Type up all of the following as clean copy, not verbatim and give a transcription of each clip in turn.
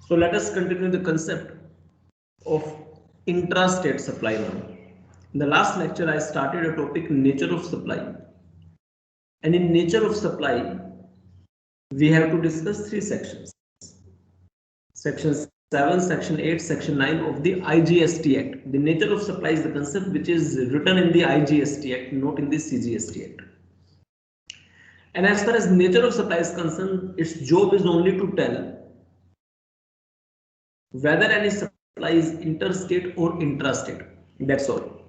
So let us continue the concept of intrastate supply now. In the last lecture, I started a topic nature of supply. And in nature of supply, we have to discuss three sections. Section 7, Section 8, Section 9 of the IGST Act. The nature of supply is the concept which is written in the IGST Act, not in the CGST Act. And as far as nature of supply is concerned, its job is only to tell whether any supply is interstate or intrastate. That's all.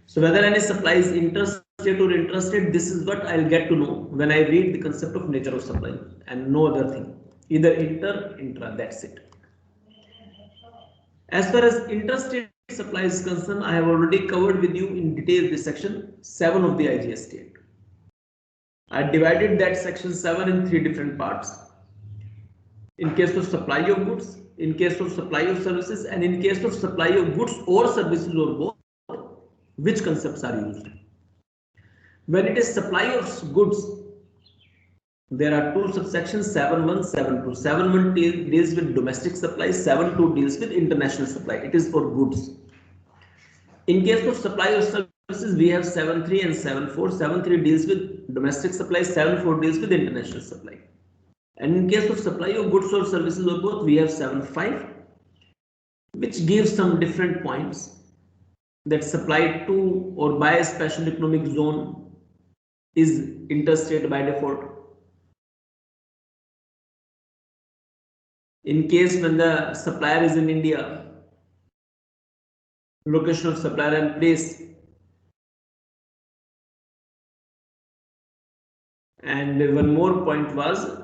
So whether any supply is interstate or intrastate, this is what I'll get to know when I read the concept of nature of supply and no other thing. Either inter, intra, that's it. As far as interstate supply is concerned, I have already covered with you in detail the section 7 of the IGST Act. I divided that section 7 in three different parts. In case of supply of goods, in case of supply of services, and in case of supply of goods or services or both, which concepts are used. When it is supply of goods, there are two subsections, 7.1, 7.2. 7.1 deals with domestic supply, 7.2 deals with international supply. It is for goods. In case of supply of services, we have 7.3 and 7.4. 7.3 deals with domestic supply, 7.4 deals with international supply. And in case of supply of goods or services or both, we have 7.5, which gives some different points that supply to or by a special economic zone is interstate by default. In case when the supplier is in India, location of supplier and place. And one more point was,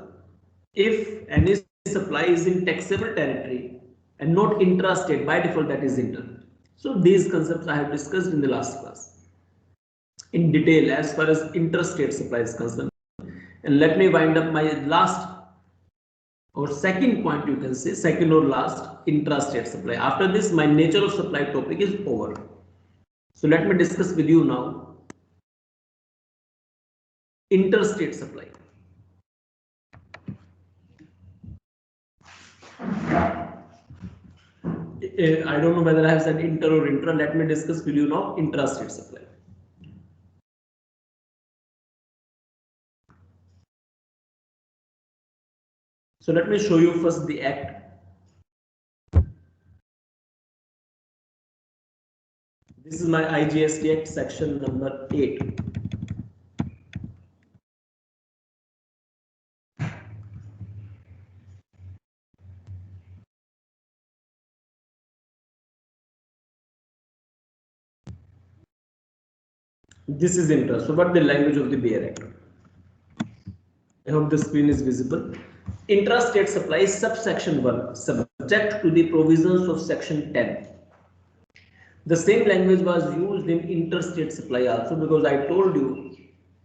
if any supply is in taxable territory and not intrastate, by default that is inter. So these concepts I have discussed in the last class in detail as far as interstate supply is concerned. And let me wind up my last or second point, you can say second or last, intrastate supply. After this, my nature of supply topic is over. So let me discuss with you now interstate supply. I don't know whether I have said inter or intra. Let me discuss with you now intrastate supply. So let me show you first the act. This is my IGST Act section number 8. This is intra. So what the language of the BR Act? I hope the screen is visible. Intrastate supply subsection 1 subject to the provisions of section 10. The same language was used in interstate supply also, because I told you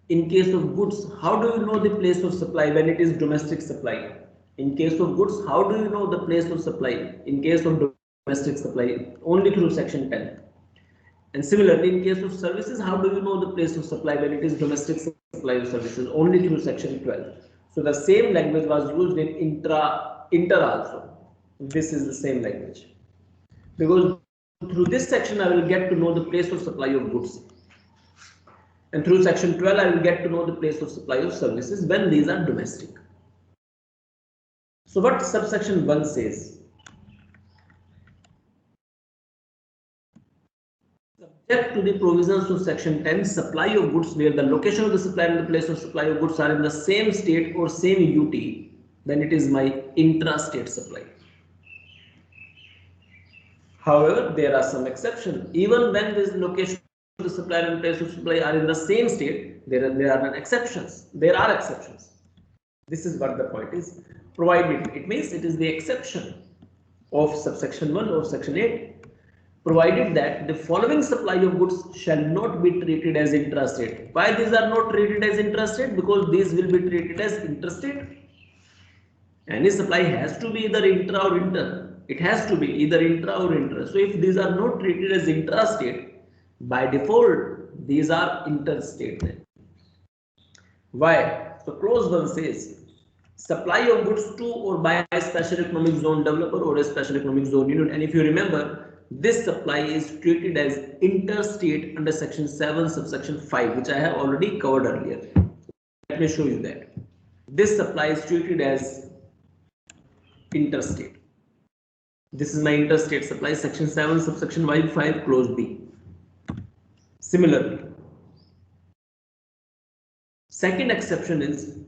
in case of goods, how do you know the place of supply when it is domestic supply? In case of goods, how do you know the place of supply? In case of domestic supply, only through section 10. And similarly, in case of services, how do you know the place of supply when it is domestic supply of services? Only through section 12. So the same language was used in inter also. This is the same language. Because through this section, I will get to know the place of supply of goods. And through section 12, I will get to know the place of supply of services when these are domestic. So what subsection 1 says? Subject to the provisions of section 10, supply of goods where the location of the supplier and the place of supply of goods are in the same state or same UT, then it is my intrastate supply. However, there are some exceptions. Even when this location of the supplier and place of supply are in the same state, there are exceptions. There are exceptions. This is what the point is. Provided, it means it is the exception of subsection 1 or section 8. Provided that the following supply of goods shall not be treated as intrastate. Why these are not treated as intrastate? Because these will be treated as interstate. Any supply has to be either intra or inter. It has to be either intra or inter. So if these are not treated as intrastate, by default, these are interstate then. Why? So clause 1 says, supply of goods to or by a special economic zone developer or a special economic zone unit. And if you remember, this supply is treated as interstate under section 7 subsection 5, which I have already covered earlier. Let me show you that. This supply is treated as interstate. This is my interstate supply, section 7 subsection 5 clause B. Similarly, second exception is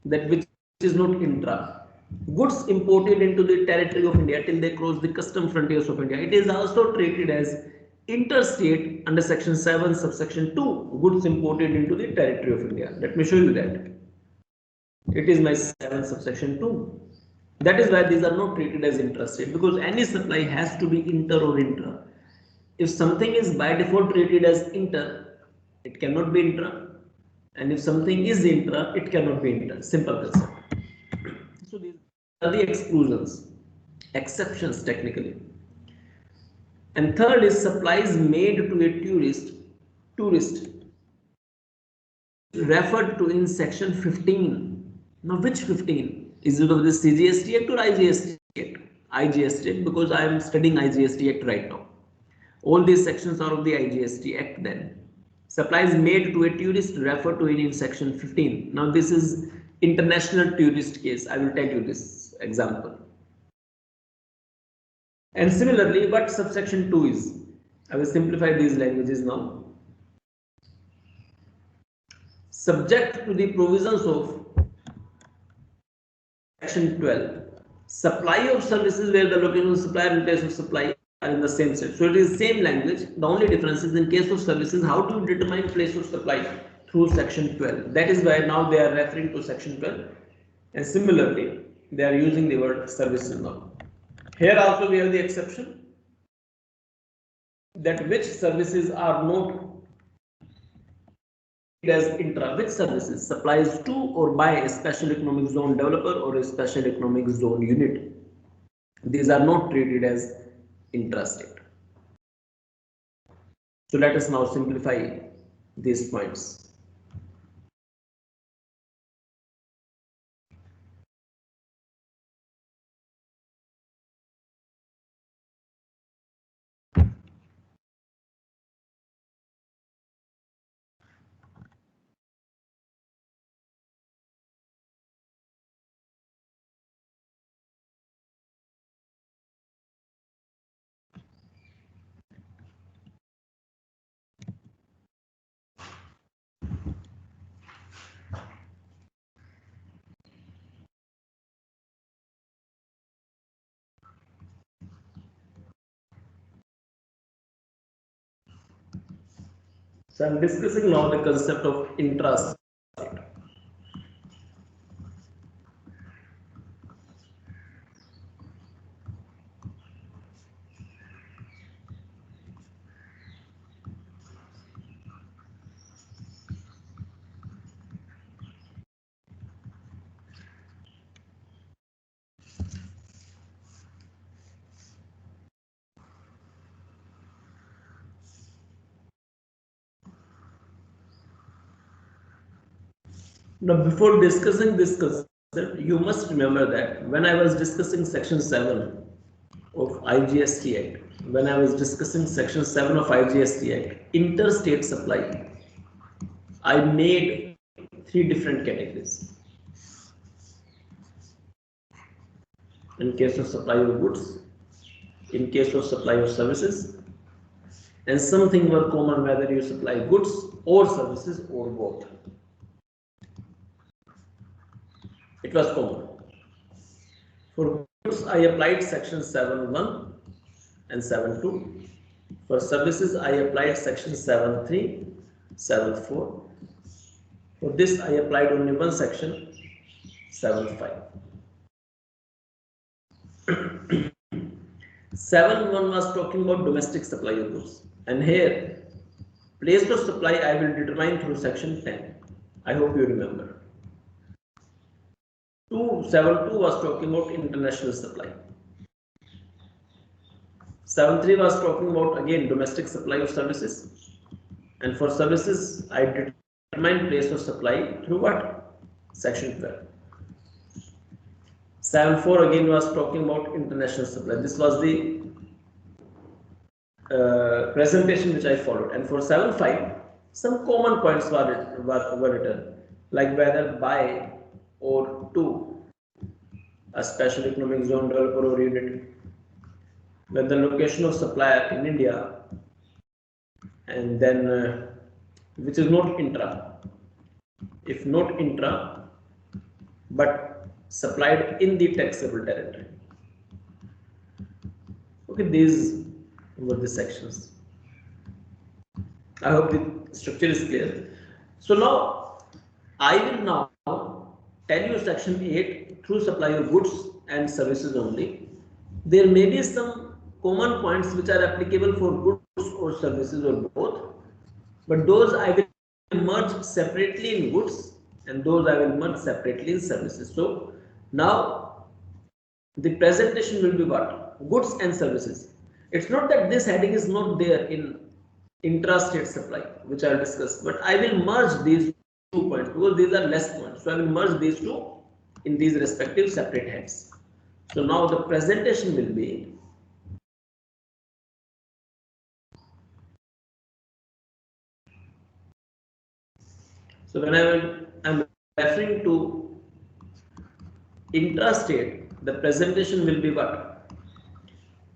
that which is not intra. Goods imported into the territory of India till they cross the custom frontiers of India. It is also treated as interstate under section 7 subsection 2, goods imported into the territory of India. Let me show you that. It is my 7 subsection 2. That is why these are not treated as intrastate, because any supply has to be inter or intra. If something is by default treated as inter, it cannot be intra. And if something is intra, it cannot be inter. Simple concept. So these are the exclusions, exceptions technically. And third is supplies made to a tourist referred to in section 15. Now which 15? Is it of the GST Act or IGST Act? IGST Act, because I am studying IGST Act right now. All these sections are of the IGST Act then. Supplies made to a tourist referred to in section 15. Now this is international tourist case. I will tell you this example. And similarly, what subsection 2 is? I will simplify these languages now. Subject to the provisions of section 12, supply of services where the location of supply and place of supply are in the same set. So it is same language. The only difference is in case of services, how do you determine place of supply? Through section 12. That is why now they are referring to section 12. And similarly, they are using the word services now. Here also we have the exception that which services are not as intra, which services supplies to or by a special economic zone developer or a special economic zone unit. These are not treated as intrastate. So let us now simplify these points. So I am discussing now the concept of intrastate. Now, before discussing this concept, you must remember that when I was discussing section 7 of IGST Act, when I was discussing section 7 of IGST Act, interstate supply, I made 3 different categories. In case of supply of goods, in case of supply of services, and something were common whether you supply goods or services or both. It was common. For goods, I applied section 7.1 and 7.2. For services, I applied section 7.3, 7.4. For this, I applied only one section, 7.5. 7.1 was talking about domestic supply of goods. And here, place of supply I will determine through section 10. I hope you remember. 7.2 was talking about international supply. 7.3 was talking about again domestic supply of services. And for services, I determined place of supply through what? Section 12. 7.4 again was talking about international supply. This was the presentation which I followed. And for 7.5, some common points were written, like whether by or to a special economic zone developer or unit, when the location of supplier in India, and then which is not intra, if not intra, but supplied in the taxable territory. Okay, these were the sections. I hope the structure is clear. So now I will now tell you section 8 through supply of goods and services only. There may be some common points which are applicable for goods or services or both, but those I will merge separately in goods and those I will merge separately in services. So now the presentation will be what? Goods and services. It's not that this heading is not there in intra-state supply, which I will discuss, but I will merge these 2 points because these are less points. So I will merge these two in these respective separate heads. So now the presentation will be so when I'm referring to intra-state, the presentation will be what?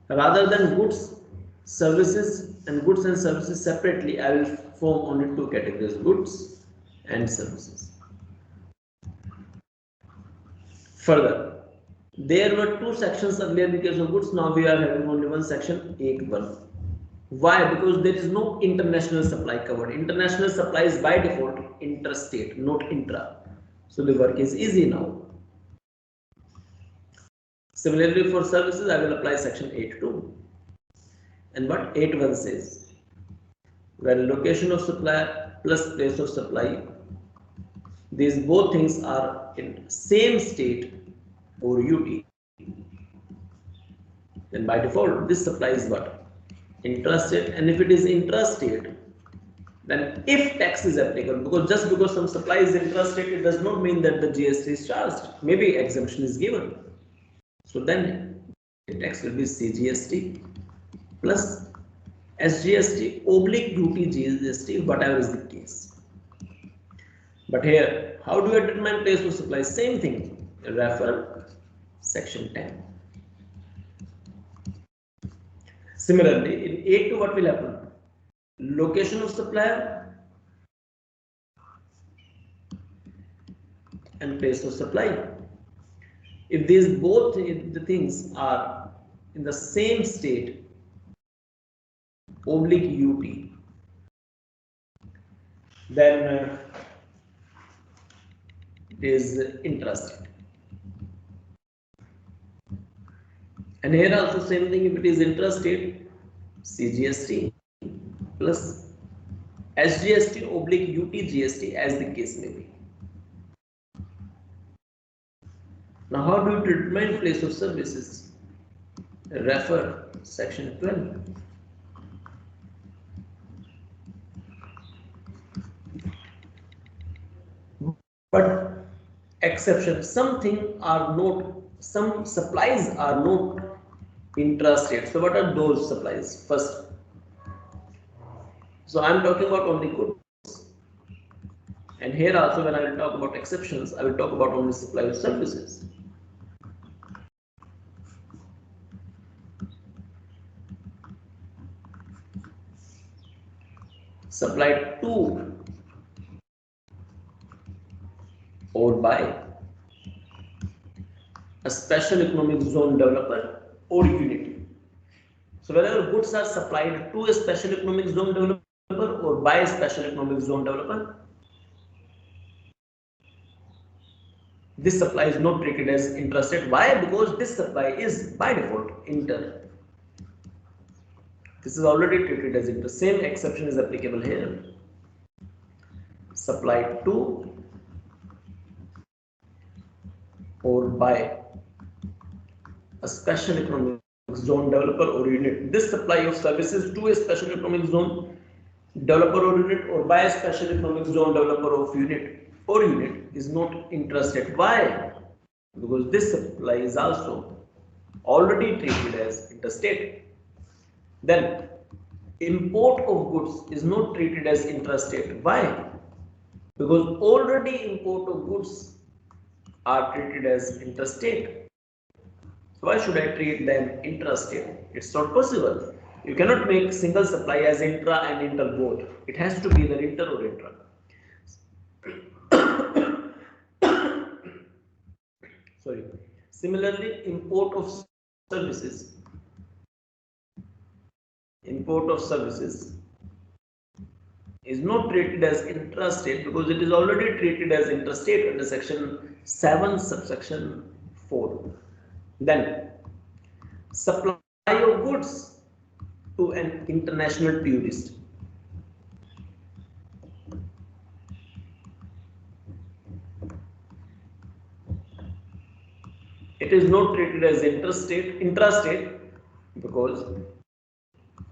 Rather than goods, services and goods and services separately, I will form only 2 categories, goods and services. Further, there were 2 sections earlier in the case of goods, now we are having only one section, 8.1. Why? Because there is no international supply covered. International supply is by default intrastate, not intra. So the work is easy now. Similarly, for services, I will apply section 8.2. And what 8.1 says, when location of supplier plus place of supply, these both things are in same state or UT, then by default this supply is what? Intrastate. And if it is intrastate, then if tax is applicable, because just because some supply is intrastate, it does not mean that the GST is charged. Maybe exemption is given. So then the tax will be CGST plus SGST oblique UT GST, whatever is the case. But here, how do I determine place of supply? Same thing. Refer section 10. Similarly, in 8.2, what will happen? Location of supplier and place of supply. If these both the things are in the same state, oblique UT, then it is intrastate. And here also same thing, if it is intrastate, CGST plus SGST oblique UT GST, as the case may be. Now how do you determine place of services? Refer section 12. But exception, some supplies are not intrastate. So what are those supplies? First, so I am talking about only goods, and here also when I will talk about exceptions, I will talk about only supply of services. Supplied to or by a special economic zone developer or unit. So whenever goods are supplied to a special economic zone developer or by a special economic zone developer, this supply is not treated as intrastate. Why? Because this supply is by default inter. This is already treated as inter. Same exception is applicable here. Supplied to or by a special economic zone developer or unit. This supply of services to a special economic zone developer or unit or by a special economic zone developer of unit or unit is not intrastate. Why? because this supply is also already treated as interstate. Then import of goods is not treated as intrastate. Why? Because already import of goods are treated as interstate. So why should I treat them intrastate? It's not possible. You cannot make single supply as intra and inter both. It has to be either inter or intra. Sorry. Similarly, import of services is not treated as intrastate because it is already treated as interstate under section 7 subsection 4. Then supply of goods to an international tourist. It is not treated as intrastate because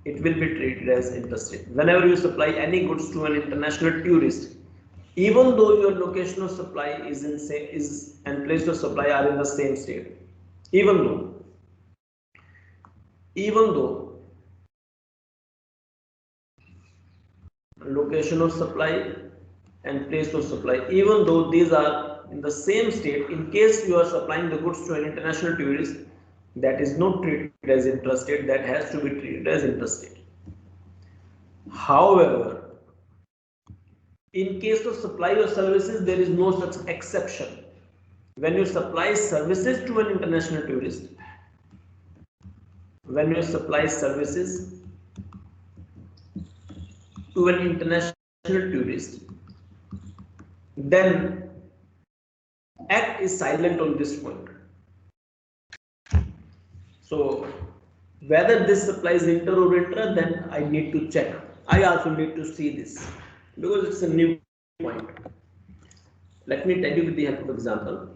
it will be treated as interstate. Whenever you supply any goods to an international tourist, even though your location of supply is and place of supply are in the same state, even though location of supply and place of supply, even though these are in the same state, in case you are supplying the goods to an international tourist, that is not treated as intrastate, that has to be treated as interstate. However, in case of supply of services, there is no such exception. When you supply services to an international tourist, then Act is silent on this point. So whether this supplies inter or intra, then I need to check. I also need to see this because it's a new point. Let me tell you with the help of example.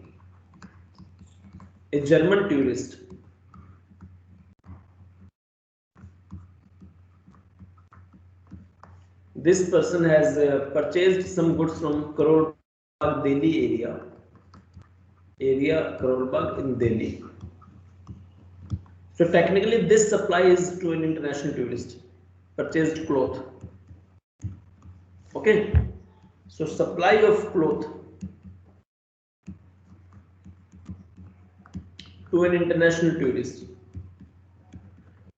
A German tourist this person has purchased some goods from Karol Bagh, Delhi area Karol Bagh in Delhi. So technically this supply is to an international tourist, purchased cloth. Okay, so supply of cloth to an international tourist.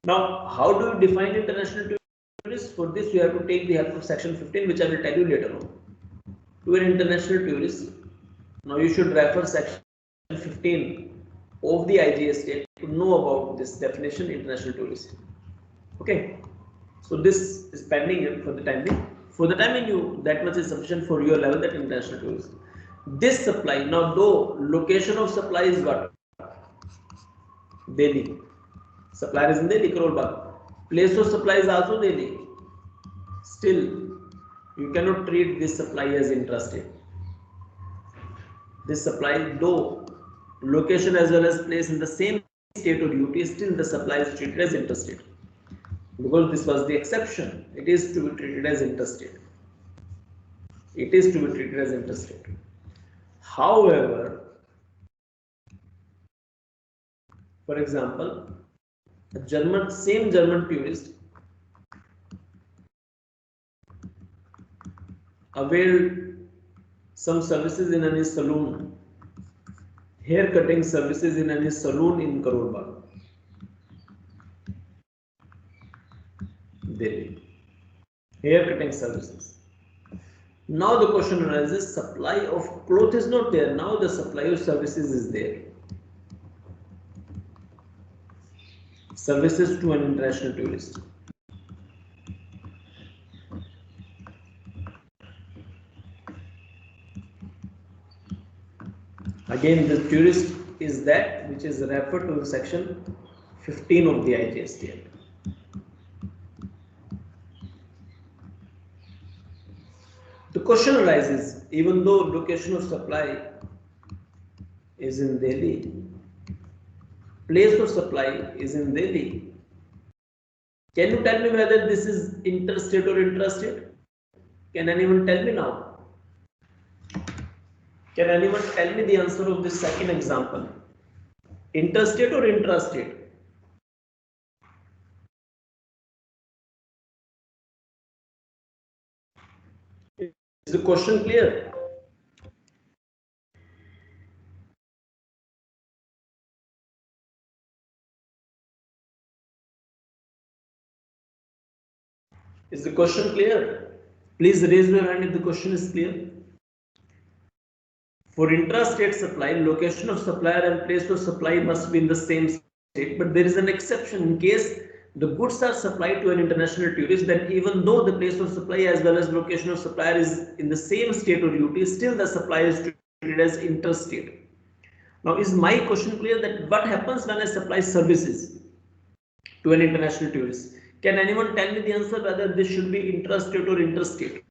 Now, how do you define international tourist? For this, you have to take the help of section 15, which I will tell you later on. To an international tourist. Now, you should refer section 15 of the IGST Act to know about this definition, international tourist. Okay, so this is pending for the time being. For the time being, that much is sufficient for your level, that international tourist. This supply, now though location of supply is what? Delhi. Supplier is in Delhi, Karol Bagh. Place of supply is also Delhi. Still, you cannot treat this supply as intrastate. This supply, though location as well as place in the same state or UT, still the supply is treated as interstate. Because this was the exception, it is to be treated as interstate. It is to be treated as interstate. However, for example, a same German tourist availed some services in any saloon, hair cutting services in any saloon in Karol Bagh, Delhi. Hair cutting services. Now the question arises, supply of cloth is not there, now the supply of services is there. Services to an international tourist. Again, the tourist is that which is referred to in section 15 of the IGST Act. The question arises, even though location of supply is in Delhi, place of supply is in Delhi, can you tell me whether this is interstate or intrastate? Can anyone tell me now? Can anyone tell me the answer of this second example? Interstate or intrastate? Is the question clear? Is the question clear? Please raise your hand if the question is clear. For intrastate supply, location of supplier and place of supply must be in the same state, but there is an exception in case the goods are supplied to an international tourist, then even though the place of supply as well as location of supplier is in the same state or UT, still the supply is treated as interstate. Now, is my question clear that what happens when I supply services to an international tourist? Can anyone tell me the answer whether this should be intrastate or interstate?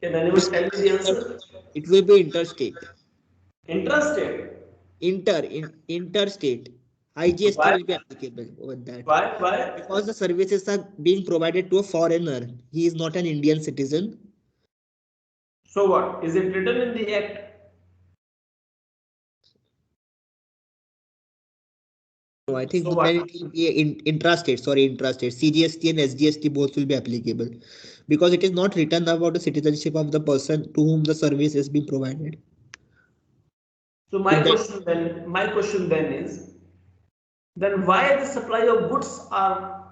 Can anyone tell me the answer? It will be interstate. Intrastate? Interstate. IGST Why? will be applicable over that. Why? Because the services are being provided to a foreigner. He is not an Indian citizen. So what? Is it written in the Act? No, I think So then it will be intrastate. CGST and SGST both will be applicable because it is not written about the citizenship of the person to whom the service is being provided. So my question then is, then why the supply of goods are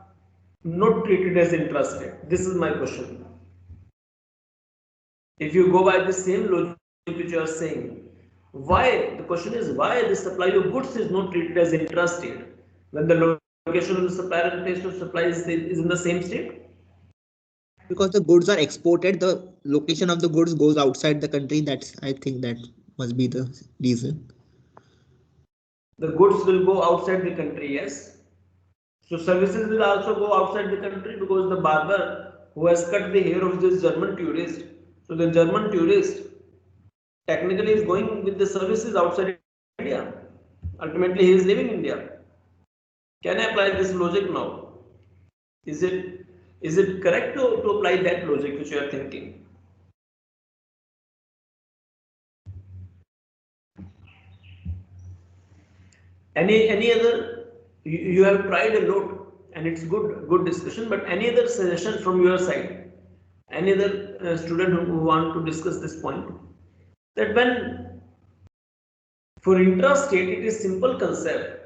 not treated as intrastate? This is my question. If you go by the same logic which you are saying, why the question is why the supply of goods is not treated as intrastate when the location of the supplier and place of supply is in the same state? Because the goods are exported, the location of the goods goes outside the country. I think that must be the reason. The goods will go outside the country, yes. So services will also go outside the country because the barber who has cut the hair of this German tourist, so the German tourist technically is going with the services outside India. Ultimately, he is leaving India. Can I apply this logic now? Is it correct to apply that logic which you are thinking? Any other? You have tried a lot and it's good discussion. But any other suggestion from your side? Any other student who want to discuss this point? That when for intrastate it is simple concept.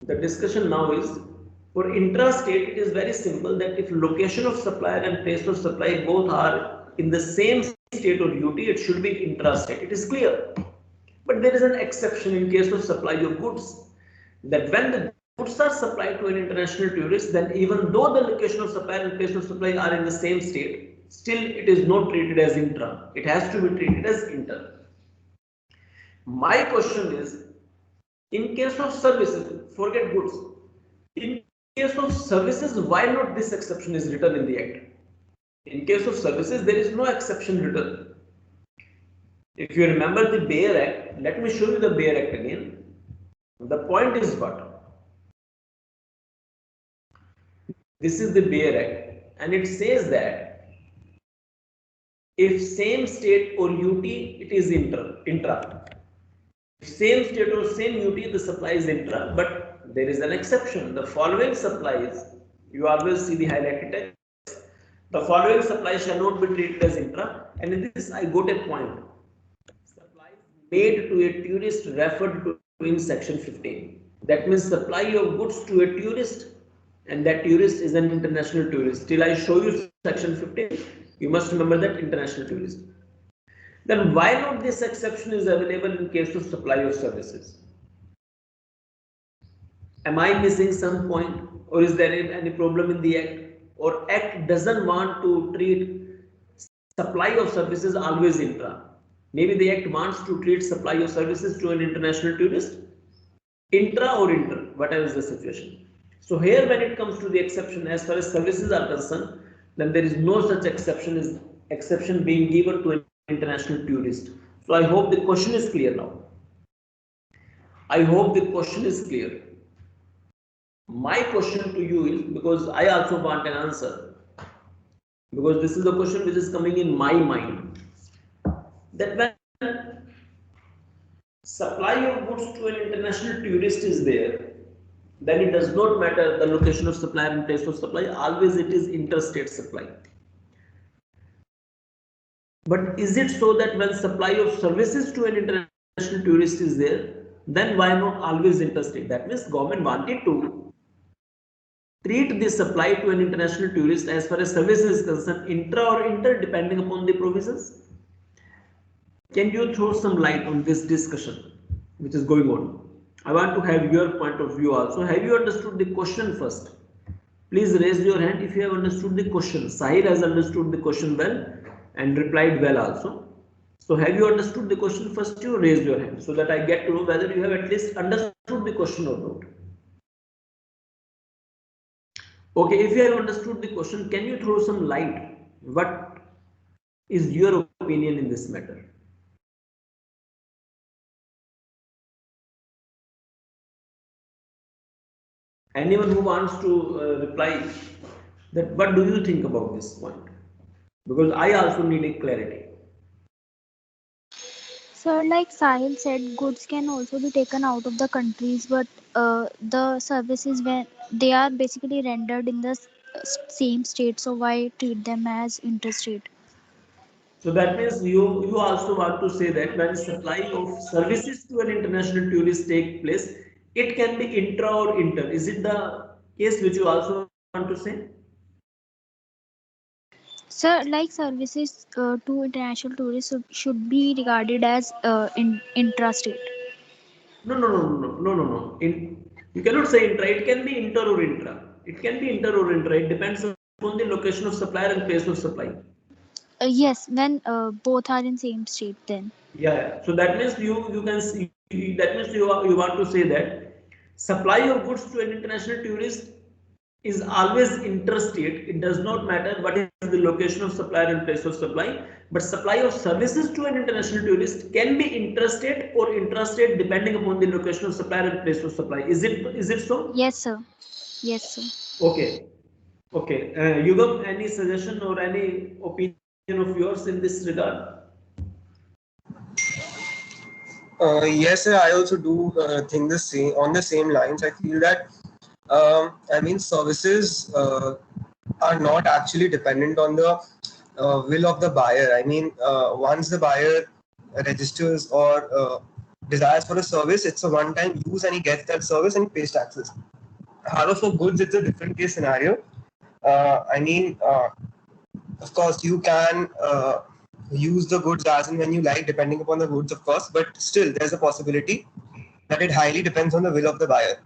The discussion now is for intrastate it is very simple that if location of supplier and place of supply both are in the same state or UT, it should be intrastate. It is clear. But there is an exception in case of supply of goods, that when the goods are supplied to an international tourist, then even though the location of supplier and place of supply are in the same state, still it is not treated as intra. It has to be treated as inter. My question is, in case of services, forget goods. In case of services, why not this exception is written in the Act? In case of services, there is no exception written. If you remember the Bayer Act, let me show you the Bayer Act again. The point is what? This is the Bayer Act, and it says that if same state or UT, it is intra. If same state or same UT, the supply is intra, but there is an exception. The following supplies, you always see the highlighted text. The following supply shall not be treated as intra, and in this I got a point. Supplies made to a tourist referred to in section 15. That means supply of goods to a tourist, and that tourist is an international tourist. Till I show you section 15, you must remember that international tourist. Then why not this exception is available in case of supply of services? Am I missing some point, or is there any problem in the Act? Or Act doesn't want to treat supply of services always intra? Maybe the Act wants to treat supply of services to an international tourist intra or inter, whatever is the situation. So here when it comes to the exception as far as services are concerned, then there is no such exception being given to an international tourist. So I hope the question is clear now. I hope the question is clear. My question to you is, because I also want an answer, because this is the question which is coming in my mind, that when supply of goods to an international tourist is there, then it does not matter the location of supply and place of supply, always it is interstate supply. But is it so that when supply of services to an international tourist is there, then why not always interstate? That means government wanted to treat the supply to an international tourist as far as services is concerned, intra or inter, depending upon the provisions. Can you throw some light on this discussion which is going on? I want to have your point of view also. Have you understood the question first? Please raise your hand if you have understood the question. Sahir has understood the question well and replied well also. So have you understood the question first? You raise your hand so that I get to know whether you have at least understood the question or not. Okay, if you have understood the question, can you throw some light? What is your opinion in this matter? Anyone who wants to reply, that what do you think about this point? Because I also need a clarity. So, like Sahil said, goods can also be taken out of the countries, but the services when they are basically rendered in the same state. So why treat them as interstate? So that means you also want to say that when supply of services to an international tourist take place, it can be intra or inter. Is it the case which you also want to say? So, like services to international tourists should be regarded as intrastate. No. You cannot say intra. It can be inter or intra. It can be inter or intra. It depends upon the location of supplier and place of supply. Yes, when both are in same state, then. Yeah. So that means you can see, that means you want to say that supply of goods to an international tourist is always interstate. It does not matter what is the location of supplier and place of supply. But supply of services to an international tourist can be interstate or intrastate depending upon the location of supplier and place of supply. Is it so? Yes, sir. Yes, sir. Okay. Okay. Yugam, any suggestion or any opinion of yours in this regard? Yes, sir, I also do think the same on the same lines. I feel that I mean services are not actually dependent on the will of the buyer. I mean, once the buyer registers or desires for a service, it's a one-time use and he gets that service and he pays taxes. However, for goods, it's a different case scenario. I mean, of course, you can use the goods as and when you like, depending upon the goods, of course, but still, there's a possibility that it highly depends on the will of the buyer.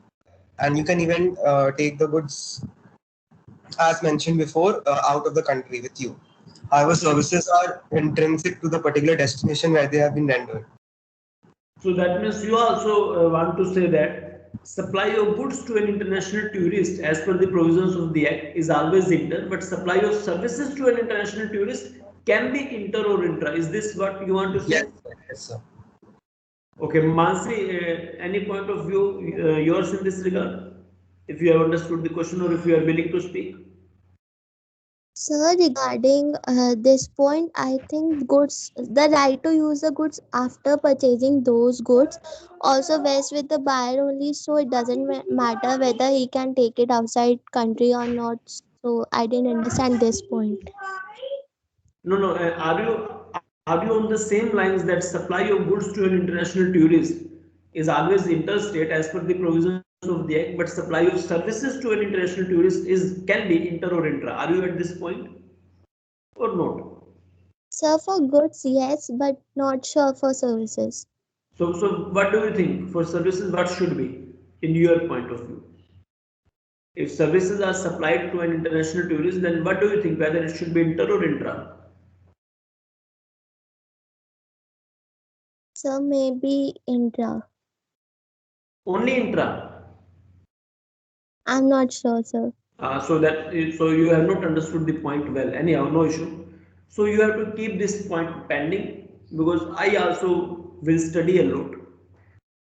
And you can even take the goods, as mentioned before, out of the country with you. However, services are intrinsic to the particular destination where they have been rendered. So that means you also want to say that supply of goods to an international tourist as per the provisions of the Act is always inter, but supply of services to an international tourist can be inter or intra. Is this what you want to Yes, say? yes, sir. Okay, Mansi, any point of view yours in this regard? If you have understood the question or if you are willing to speak? So regarding this point, I think goods, the right to use the goods after purchasing those goods also vests with the buyer only. So it doesn't matter whether he can take it outside country or not. So I didn't understand this point. No. Are you on the same lines that supply of goods to an international tourist is always interstate as per the provisions of the Act, but supply of services to an international tourist is can be inter or intra. Are you at this point or not? So for goods, yes, but not sure for services. So what do you think for services? What should be in your point of view? If services are supplied to an international tourist, then what do you think whether it should be inter or intra? So maybe intra. Only intra. I'm not sure, sir. So you have not understood the point well. Anyhow, no issue. So you have to keep this point pending because I also will study a lot.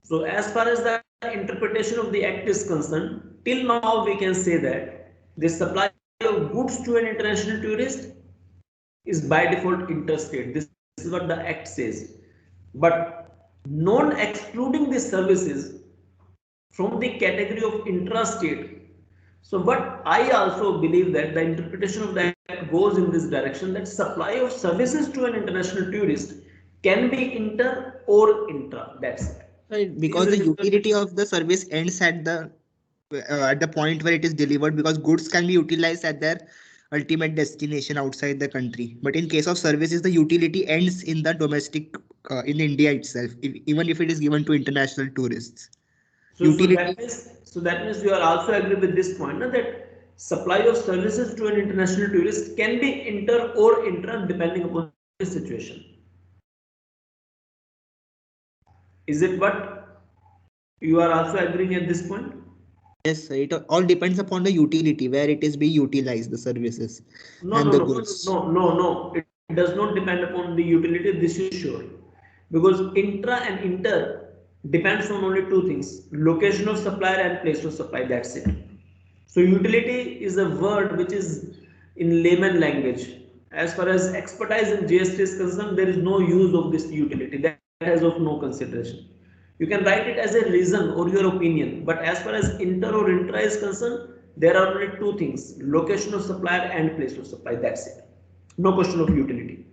So as far as the interpretation of the act is concerned, till now we can say that the supply of goods to an international tourist is by default interstate. This is what the act says. But non-excluding the services from the category of intrastate. So what I also believe that the interpretation of that goes in this direction, that supply of services to an international tourist can be inter or intra. That's it. Right, because the utility of the service ends at the point where it is delivered, because goods can be utilized at their ultimate destination outside the country. But in case of services, the utility ends in the domestic, in India itself, even if it is given to international tourists. So that means you are also agree with this point, no, that supply of services to an international tourist can be inter or intra depending upon the situation. Is it what you are also agreeing at this point? Yes, it all depends upon the utility, where it is being utilized, the services and the goods. No. It does not depend upon the utility. This is sure, because intra and inter depends on only two things: location of supplier and place of supply. That's it. So utility is a word which is in layman language. As far as expertise in GST is concerned, there is no use of this utility. That has of no consideration. You can write it as a reason or your opinion, but as far as inter or intra is concerned, there are only two things: location of supplier and place of supply. That's it. No question of utility.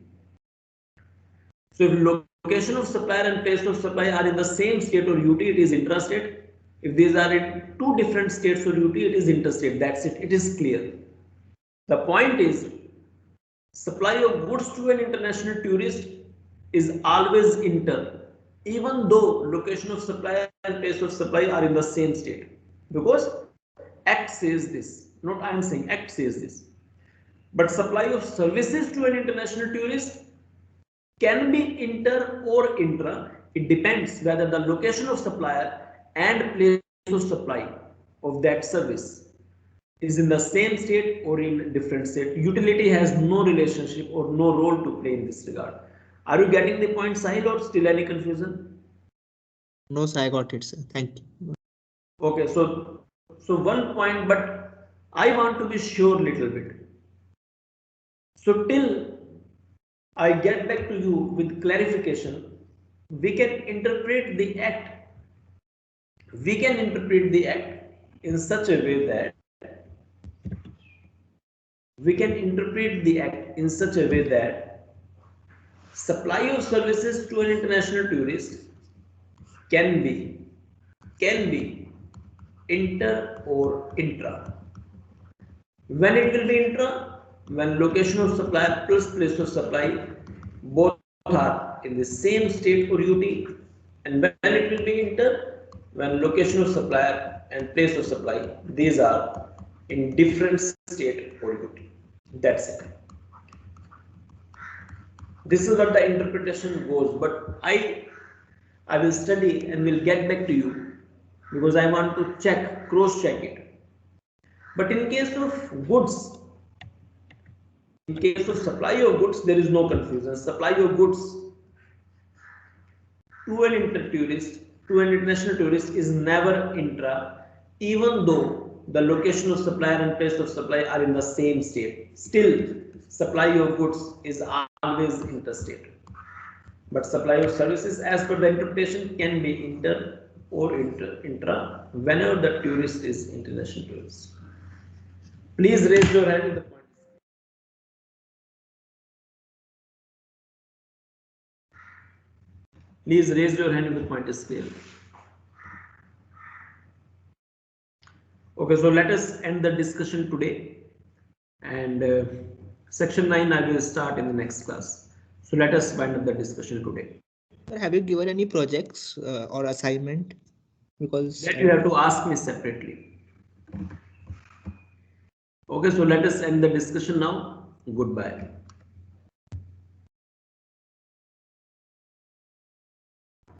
So if location of supplier and place of supply are in the same state or UT, it is intrastate. If these are in two different states or UT, it is interstate. That's it. It is clear. The point is, supply of goods to an international tourist is always inter, even though location of supply and place of supply are in the same state. Because Act says this, not I am saying, Act says this. But supply of services to an international tourist can be inter or intra. It depends whether the location of supplier and place of supply of that service is in the same state or in different state. Utility has no relationship or no role to play in this regard. Are you getting the point, Sahil, or still any confusion? No, sir, I got it, sir. Thank you. Okay, so one point, but I want to be sure little bit. So till I get back to you with clarification, we can interpret the act. We can interpret the act in such a way that supply of services to an international tourist can be inter or intra. When it will be intra? When location of supplier plus place of supply both are in the same state or UT, and when it will be inter? When location of supplier and place of supply, these are in different state or UT. That's it. This is what the interpretation goes, but I will study and will get back to you, because I want to cross check it. But in case of goods, in case of supply of goods, there is no confusion. Supply of goods to an international tourist is never intra, even though the location of supplier and place of supply are in the same state. Still, supply of goods is always interstate. But supply of services, as per the interpretation, can be inter or intra whenever the tourist is international tourist. Please raise your hand with the point. Please raise your hand if the point is clear. Okay, so let us end the discussion today, and section 9 I will start in the next class. So let us wind up the discussion today. Have you given any projects or assignment? Because that you have to ask me separately. Okay, so let us end the discussion now. Goodbye.